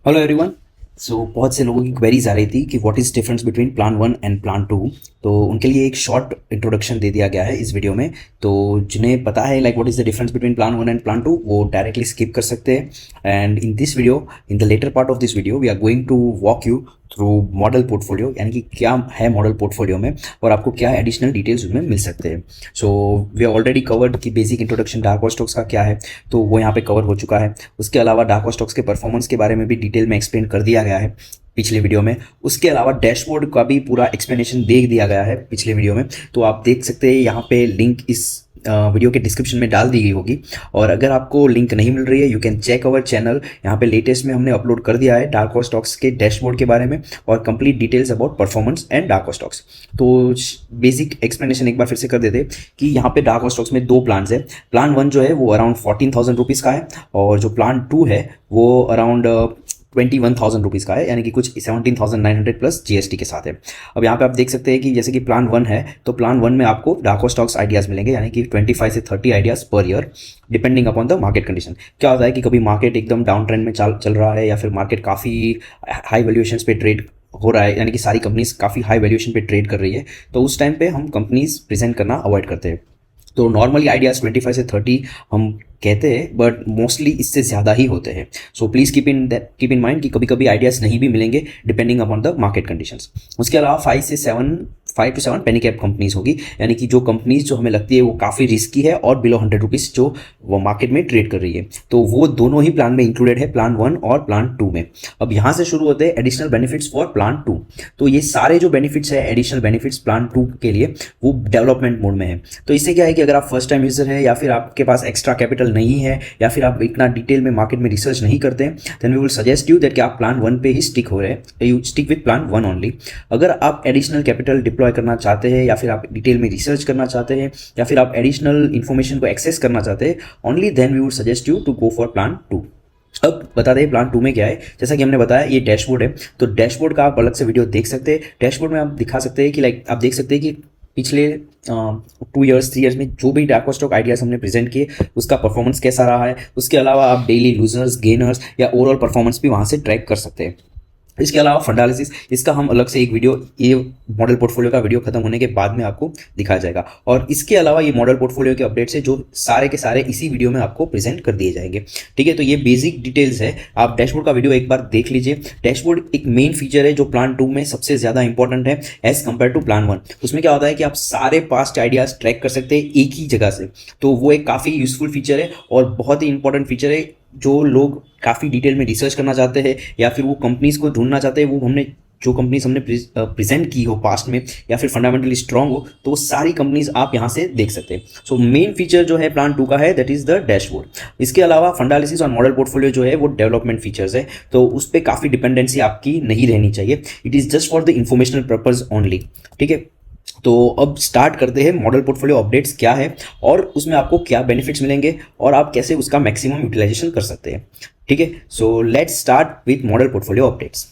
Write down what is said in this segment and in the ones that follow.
Hello everyone. बहुत से लोगों की क्वेरीज आ रही थी कि what is difference between plan 1 and plan 2। तो उनके लिए एक शॉर्ट इंट्रोडक्शन दे दिया गया है इस वीडियो में। तो जिन्हें पता है like what is the difference between plan 1 and plan 2 वो डायरेक्टली स्किप कर सकते हैं। And in this video, in the latter part of this video, we are going to walk you through model portfolio, यानी कि क्या है model portfolio में और आपको क्या एडिशनल डिटेल्स उसमें मिल सकते हैं। सो वी ऑलरेडी कवर्ड कि बेसिक इंट्रोडक्शन डार्क स्टॉक्स का क्या है, तो वो यहाँ पे कवर हो चुका है। उसके अलावा डार्क स्टॉक्स के परफॉर्मेंस के बारे में भी डिटेल में एक्सप्लेन कर दिया गया है पिछले वीडियो में। उसके अलावा डैशबोर्ड का भी पूरा एक्सप्लेनेशन दे दिया गया है पिछले वीडियो में, तो आप देख सकते हैं। यहाँ पे लिंक इस वीडियो के डिस्क्रिप्शन में डाल दी गई होगी। और अगर आपको लिंक नहीं मिल रही है, you can check our channel. यहाँ पे लेटेस्ट में हमने अपलोड कर दिया है डार्क स्टॉक्स के डैशबोर्ड के बारे में और complete details about performance and dark stocks. तो बेसिक एक्सप्लेनेशन एक बार फिर से कर देते कि यहाँ पे डार्क स्टॉक्स में दो प्लान्स है। प्लान 1 जो है वो अराउंड 14,000 रुपीज़ का है और जो प्लान 2 है वो अराउंड 21,000 रुपीज़ का है, यानी कि कुछ 17,900 प्लस जीएसटी के साथ है। अब यहाँ पे आप देख सकते हैं कि जैसे कि प्लान 1 है तो प्लान 1 में आपको डार्को स्टॉक्स आइडियाज़ मिलेंगे, यानी कि 25 से 30 ideas per year depending upon the market condition. क्या होता है कि कभी मार्केट एकदम डाउन ट्रेंड में चल रहा है या फिर मार्केट काफ़ी हाई वैल्यूएशंस पे ट्रेड हो रहा है, यानी कि सारी कंपनीज काफ़ी हाई वैल्यूएशन पे ट्रेड कर रही है, तो उस टाइम पे हम कंपनीज प्रेजेंट करना अवॉइड करते हैं। तो नॉर्मली आइडियाज़ 25 से 30 हम कहते हैं, बट मोस्टली इससे ज़्यादा ही होते हैं। So please keep in mind कि कभी कभी आइडियाज़ नहीं भी मिलेंगे depending upon the market conditions. उसके अलावा 5 to 7 पेनी कैप कंपनीज होगी, यानी कि जो कंपनीज जो हमें लगती है वो काफ़ी रिस्की है और बिलो 100 रुपीज़ जो वो मार्केट में ट्रेड कर रही है, तो वो दोनों ही प्लान में इंक्लूडेड है, प्लान 1 और प्लान 2 में। अब यहाँ से शुरू होते हैं एडिशनल बेनिफिट्स फॉर प्लान 2। तो ये सारे जो बेनिफिट्स है एडिशनल बेनिफिट्स प्लान 2 के लिए वो डेवलपमेंट मोड में है। तो इससे क्या है कि अगर आप फर्स्ट टाइम यूजर है या फिर आपके पास एक्स्ट्रा कैपिटल नहीं है या फिर आप इतना डिटेल में मार्केट में रिसर्च नहीं करते हैं, then we will suggest you that कि आप प्लान 1 पे ही स्टिक हो रहे हैं, you stick with plan 1 only. अगर आप एडिशनल कैपिटल डिप्लॉय करना चाहते हैं या फिर आप डिटेल में रिसर्च करना चाहते हैं या फिर आप एडिशनल इन्फॉर्मेशन को एक्सेस करना चाहते हैं, only then we would suggest you to go for plan 2। अब बता दें प्लान 2 में क्या है। जैसा कि हमने बताया ये डैशबोर्ड है, तो डैशबोर्ड का आप अलग से वीडियो देख सकते हैं। डैशबोर्ड में आप दिखा सकते हैं कि लाइक आप देख सकते हैं कि पिछले 2 ईयर्स 3 ईयर्स में जो भी डार्क स्टॉक आइडियाज़ हमने प्रेजेंट किए उसका परफॉर्मेंस कैसा रहा है। उसके अलावा आप डेली लूजर्स गेनर्स या ओवरऑल परफॉर्मेंस भी वहाँ से ट्रैक कर सकते हैं। इसके अलावा फंडालिसिस, इसका हम अलग से एक वीडियो, ये मॉडल पोर्टफोलियो का वीडियो खत्म होने के बाद में आपको दिखाया जाएगा। और इसके अलावा ये मॉडल पोर्टफोलियो के अपडेट्स है जो सारे के सारे इसी वीडियो में आपको प्रेजेंट कर दिए जाएंगे। ठीक है, तो ये बेसिक डिटेल्स है। आप डैशबोर्ड का वीडियो एक बार देख लीजिए। डैशबोर्ड एक मेन फीचर है जो प्लान 2 में सबसे ज़्यादा इंपॉर्टेंट है एज कम्पेयर टू प्लान 1। उसमें क्या होता है कि आप सारे पास्ट आइडियाज़ ट्रैक कर सकते हैं एक ही जगह से, तो वो एक काफ़ी यूजफुल फीचर है और बहुत ही इंपॉर्टेंट फीचर है। जो लोग काफ़ी डिटेल में रिसर्च करना चाहते हैं या फिर वो कंपनीज़ को ढूंढना चाहते हैं, वो हमने जो कंपनीज हमने प्रेजेंट की हो पास्ट में या फिर फंडामेंटली स्ट्रांग हो, तो वो सारी कंपनीज आप यहाँ से देख सकते हैं। सो मेन फीचर जो है प्लान 2 का है दैट इज़ द डैशबोर्ड। इसके अलावा फंडालिसिस और मॉडल पोर्टफोलियो जो है वो डेवलपमेंट फीचर्स है, तो उस पर काफ़ी डिपेंडेंसी आपकी नहीं रहनी चाहिए। It is just for the informational purpose only. ठीक है, तो अब स्टार्ट करते हैं मॉडल पोर्टफोलियो अपडेट्स क्या है और उसमें आपको क्या बेनिफिट्स मिलेंगे और आप कैसे उसका मैक्सिमम यूटिलाइजेशन कर सकते हैं। ठीक है, so let's start with model portfolio updates.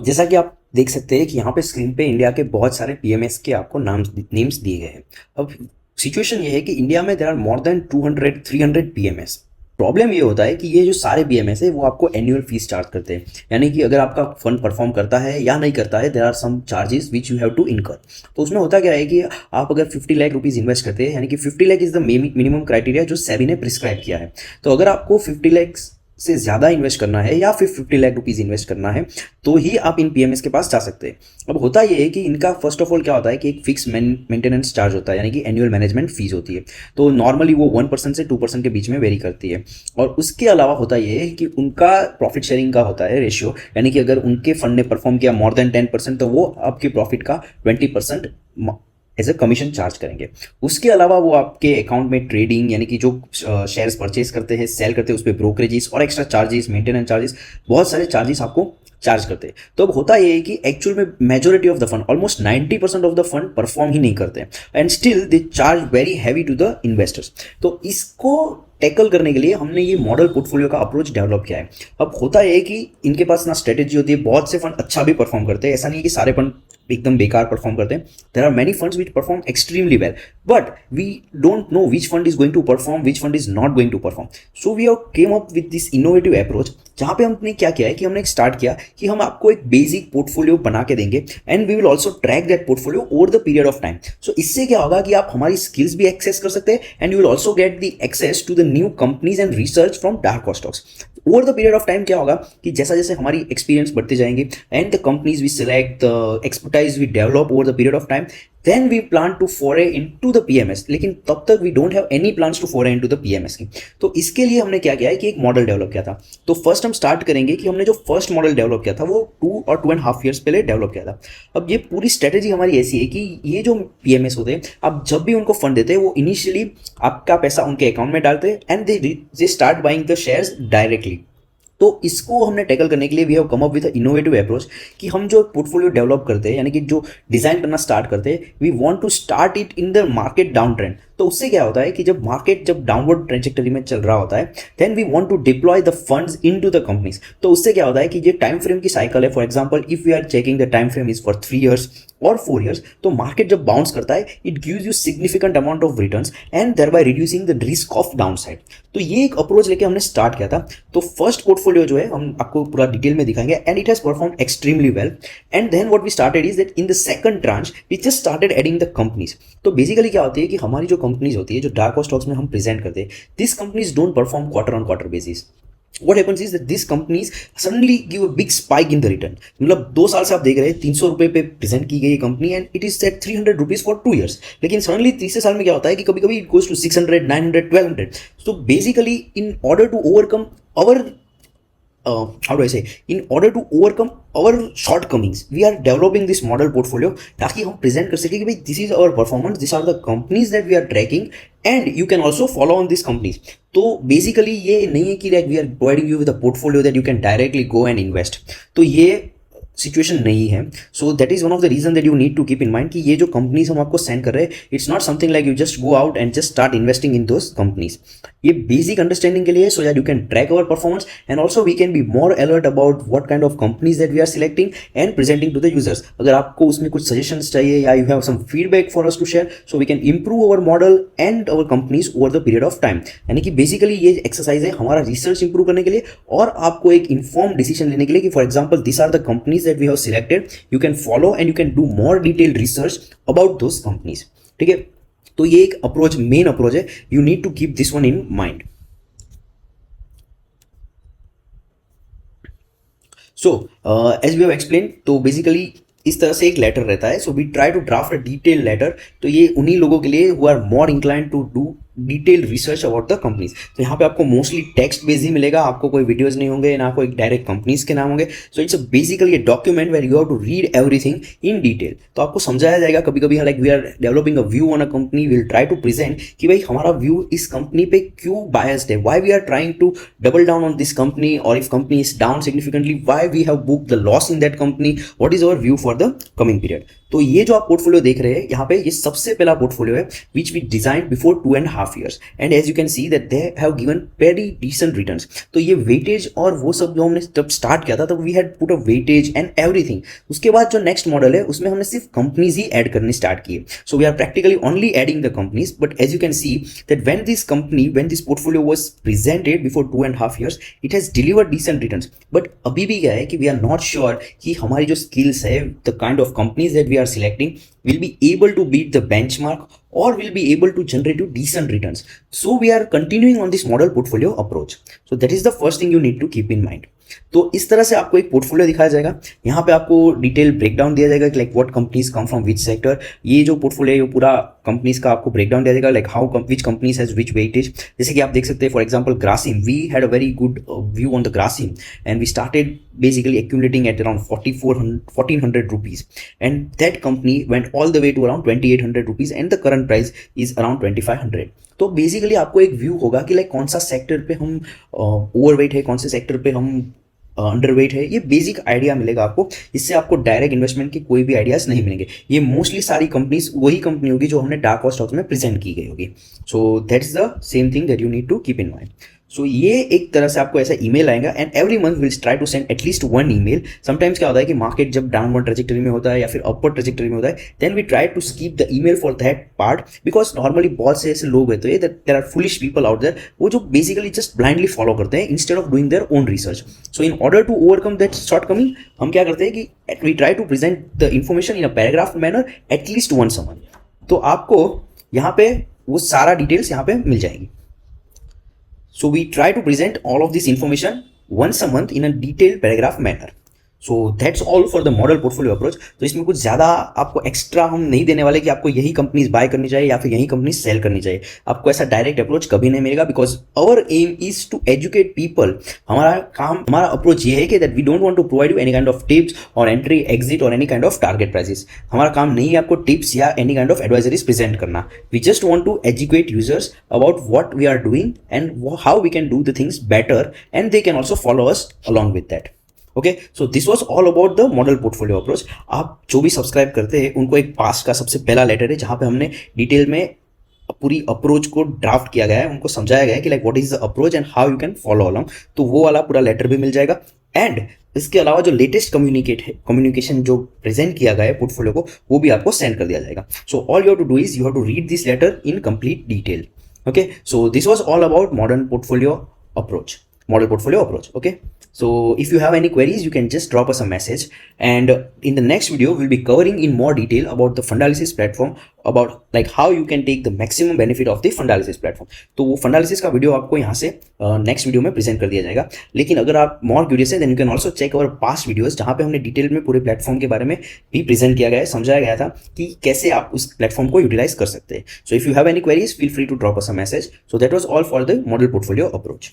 जैसा कि आप देख सकते हैं कि यहाँ पे स्क्रीन पे इंडिया के बहुत सारे पीएमएस के आपको नेम्स दिए गए हैं। अब सिचुएशन ये है कि इंडिया में there are more than 200-300 PMS. Problem ये होता है कि ये जो सारे बीएमएस है वो आपको एनुअल फीस चार्ज करते हैं, यानी कि अगर आपका फंड परफॉर्म करता है या नहीं करता है, there are some charges which you have to incur. तो उसमें होता क्या है कि आप अगर 50 लाख रुपीज़ इन्वेस्ट करते हैं, यानी कि 50 lakh is the minimum criteria जो सेबी ने प्रिस्क्राइब किया है। तो अगर आपको 50 लाख से ज़्यादा इन्वेस्ट करना है या फिर 50 लाख रुपीज़ इन्वेस्ट करना है तो ही आप इन पीएमएस के पास जा सकते हैं। अब होता ये है कि इनका फर्स्ट ऑफ ऑल क्या होता है कि एक फिक्स मेंटेनेंस चार्ज होता है, यानी कि एनुअल मैनेजमेंट फीस होती है। तो नॉर्मली वो 1% से 2% के बीच में वेरी करती है। और उसके अलावा होता ये है कि उनका प्रॉफिट शेयरिंग का होता है रेशियो, यानी कि अगर उनके फंड ने परफॉर्म किया मोर देन 10% तो वो आपके प्रॉफिट का 20% एज ए कमीशन चार्ज करेंगे। उसके अलावा वो आपके अकाउंट में ट्रेडिंग, यानी कि जो शेयर्स परचेज करते हैं सेल करते हैं उस पर ब्रोकरेजेस और एक्स्ट्रा चार्जेस, मेंटेनेंस चार्जेस, बहुत सारे चार्जेस आपको चार्ज करते हैं। तो अब होता ये है कि एक्चुअल में majority of the fund, almost 90% of the fund perform ही नहीं करते हैं and still they charge very heavy to the investors. तो इसको टैकल करने के लिए हमने ये मॉडल पोर्टफोलियो का अप्रोच डेवलप किया है। अब होता है कि इनके पास ना स्ट्रेटेजी होती है, बहुत से फंड अच्छा भी परफॉर्म करते हैं, ऐसा नहीं है कि सारे फंड एकदम बेकार परफॉर्म करते हैं। There are many funds which perform extremely well, but we don't know which fund is going to perform, which fund is not going to perform. So we have come up with this innovative approach, जहाँ पे हमने क्या किया है कि हमने start किया कि हम आपको एक बेसिक पोर्टफोलियो बना के देंगे and we will also track that portfolio over the period of time. So इससे क्या होगा कि आप हमारी स्किल्स भी एक्सेस कर सकते हैं and you will also get the access to the new companies and research from dark horse stocks. Over the period of time क्या होगा कि जैसा जैसे हमारी एक्सपीरियंस बढ़ते जाएंगे and the companies we select, the expertise we develop over the period of time, then we plan to foray into the PMS, लेकिन तब तक we don't have any plans to foray into the PMS की। तो इसके लिए हमने क्या किया है कि एक मॉडल डेवलप किया था। तो फर्स्ट हम स्टार्ट करेंगे कि हमने जो फर्स्ट मॉडल डेवलप किया था वो 2 और 2.5 ईयर्स पहले डेवलप किया था। अब ये पूरी स्ट्रेटेजी हमारी ऐसी है कि ये जो PMS होते हैं, आप जब भी उनको फंड देते हैं वो इनिशियली आपका पैसा उनके अकाउंट में डालते हैं and they start buying the shares directly. तो इसको हमने टैकल करने के लिए we have come up with innovative approach कि हम जो पोर्टफोलियो डेवलप करते हैं, यानी कि जो डिजाइन करना स्टार्ट करते हैं, we want to start it in the market down trend. तो उससे क्या होता है कि जब मार्केट जब डाउनवर्ड ट्रेजेक्टरी में चल रहा होता है, then we want to deploy the funds into the companies. तो उससे क्या होता है कि ये टाइम फ्रेम की साइकिल है, for example if we are checking the time frame is for 3 years और 4 इयर्स, तो मार्केट जब बाउंस करता है it gives you significant amount of returns and thereby reducing the risk of downside. तो ये एक approach लेके हमने स्टार्ट किया था। तो फर्स्ट पोर्टफोलियो जो है हम आपको पूरा डिटेल में दिखाएंगे and it has perform extremely well. And then what we started is that in the second tranche we just started adding the companies. तो बेसिकली क्या होती है कि हमारी जो कंपनीज होती है, जो डार्क हॉर्स स्टॉक्स में हम प्रेजेंट करते हैं, this companies don't perform quarter on quarter basis. What happens is that these companies suddenly give a big spike in the return। मतलब 2 साल से आप देख रहे हैं 300 रुपए पे प्रेजेंट की गई company and it is set 300 rupees for 2 years, लेकिन सडनली तीसरे साल में क्या होता है कि कभी कभी it goes to 600, 900, 1200। So basically in order to overcome our how do I say, in order to overcome our shortcomings, we are developing this model portfolio ताकि हम present कर सके कि भाई this is our performance, these are the companies that we are tracking and you can also follow on these companies। तो basically ये नहीं है कि like we are providing you with a portfolio that you can directly go and invest। तो ये situation नहीं है। So that is one of the reason that you need to keep in mind कि ये जो कंपनीज हम आपको send कर रहे हैं, it's not something like you just go out and just start investing in those companies. ये basic understanding के लिए, so that you can track our performance and also we can be more alert about what kind of companies that we are selecting and presenting to the users. अगर आपको उसमें कुछ suggestions चाहिए या you have some feedback for us to share, so we can improve our model and our companies over the period of time. यानी कि basically ये exercise है हमारा रिसर्च इंप्रूव करने के लिए और आपको एक इन्फॉर्म डिसीजन लेने के लिए कि for example this are the companies that we have selected, you can follow and you can do more detailed research about those companies। ठीक है, तो ये एक अप्रोच, मेन अप्रोच है, you need to keep this one in mind। So as we have explained, तो basically इस तरह से एक लेटर रहता है। So we try to draft a detail letter. तो ये उन्हीं लोगों के लिए who are more incline to do detail research about the companies. तो यहाँ पे आपको मोस्टली टेक्स्ट बेस ही मिलेगा, आपको कोई वीडियोस नहीं होंगे, ना कोई डायरेक्ट कंपनीज के नाम होंगे। So it's basically a document where you have to read everything in detail. तो आपको समझाया जाएगा। कभी कभी like we are developing a view on a company, will try to present कि भाई हमारा व्यू इस कंपनी पे क्यों बायस्ड है, why we are trying to double down on this company, और if company is down significantly why we have book the loss in that company, what is our view for the coming period. तो ये जो आप portfolio देख रहे हैं यहाँ पे, ये सबसे पहला पोर्टफोलियो है which we design before 2.5 years and as you can see that they have given very decent returns. तो ये वेटेज और वो सब जो हमने जब स्टार्ट किया था तब we had put a weightage and everything. उसके बाद जो नेक्स्ट मॉडल है उसमें हमने सिर्फ कंपनीज ही ऐड करने स्टार्ट किए। So we are practically only adding the companies, but as you can see that when this portfolio was presented before 2.5 years, it has delivered decent returns. But अभी भी क्या है कि वी आर नॉट श्योर कि हमारी जो skills है, the kind of companies that we are selecting will be able to beat the benchmark or will be able to generate you decent returns. So we are continuing on this model portfolio approach. So that is the first thing you need to keep in mind. तो इस तरह से आपको एक portfolio दिखाया जाएगा। यहाँ पे आपको डिटेल ब्रेकडाउन दिया जाएगा like what companies come from which sector. ये जो पोर्टफोलियो है वो पूरा कंपनीज का आपको ब्रेकडाउन दिया जाएगा, like how which companies has which weightage. जैसे कि आप देख सकते हैं for example Grasim, we had a very good view on the Grasim and we started basically accumulating at around 1400 rupees and that company went all the way to around 2800 rupees and the current price is around 2500। तो basically आपको एक view होगा कि like कौन सा sector पे हम overweight है, कौन से सेक्टर पे हम अंडरवेट है, ये बेसिक आइडिया मिलेगा आपको। इससे आपको डायरेक्ट इन्वेस्टमेंट के कोई भी आइडियाज नहीं मिलेंगे। ये मोस्टली सारी कंपनीज वही कंपनी होगी जो हमने डार्क हॉर्स स्टॉक्स में प्रेजेंट की गई होगी। So that's the same thing that you need to keep in mind. So ये एक तरह से आपको ऐसा ईमेल आएगा and every month will try to send at least one email. Sometimes क्या होता है कि मार्केट जब डाउनवर्ड ट्रेजेक्टरी में होता है या फिर अपवर्ड ट्रेजेक्टरी में होता है, then we try to skip the email for that part, because normally बहुत से ऐसे लोग होते हैं, there are foolish people out there, वो जो बेसिकली जस्ट ब्लाइंडली फॉलो करते हैं instead of doing their own research. So in order to overcome that shortcoming, हम क्या करते हैं कि we try to present the information in a paragraph manner at least once a month. तो आपको यहाँ पे वो सारा डिटेल्स यहाँ पे मिल जाएगी। So we try to present all of this information once a month in a detailed paragraph manner. So that's all for the model portfolio approach. तो इसमें कुछ ज़्यादा आपको एक्स्ट्रा हम नहीं देने वाले कि आपको यही कंपनीज बाय करनी चाहिए या फिर यही कंपनीज सेल करनी चाहिए। आपको ऐसा डायरेक्ट अप्रोच कभी नहीं मिलेगा, because our aim is to educate people. हमारा अप्रोच ये है कि that we don't want to provide you any kind of tips और एंट्री एग्जिट और any kind of target prices. हमारा काम नहीं है आपको टिप्स या any kind of advisories present करना। We just want to educate users about what we are doing and how we can do the things better and they can also follow us along with that. Okay, so this was all about the model portfolio approach. आप जो भी subscribe करते हैं उनको एक पास का सबसे पहला लेटर है जहाँ पे हमने डिटेल में पूरी अप्रोच को ड्राफ्ट किया गया है, उनको समझाया गया है कि like what is the approach and how you can follow along. तो वो वाला पूरा लेटर भी मिल जाएगा। एंड इसके अलावा जो लेटेस्ट कम्युनिकेशन जो प्रेजेंट किया गया है पोर्टफोलियो को, वो भी आपको सेंड कर दिया जाएगा। So all you have to do is you have to read this letter in complete detail. Okay, so this was all about model portfolio approach. Okay, so if you have any queries, you can just drop us a message, and in the next video we'll be covering in more detail about the Fundalysis platform, about like how you can take the maximum benefit of the Fundalysis platform. तो वो Fundalysis का video आपको यहाँ से next video में present कर दिया जाएगा। लेकिन अगर आप मोर क्यूरियस है, then you can also check our past videos, जहाँ पे हमने डिटेल में पूरे प्लेटफॉर्म के बारे में भी प्रेजेंट किया गया है, समझाया गया था कि कैसे आप उस प्लेटफॉर्म को यूटिलाइज कर सकते हैं। So if you have any queries, feel free to drop us a message. So that was all for the model portfolio approach.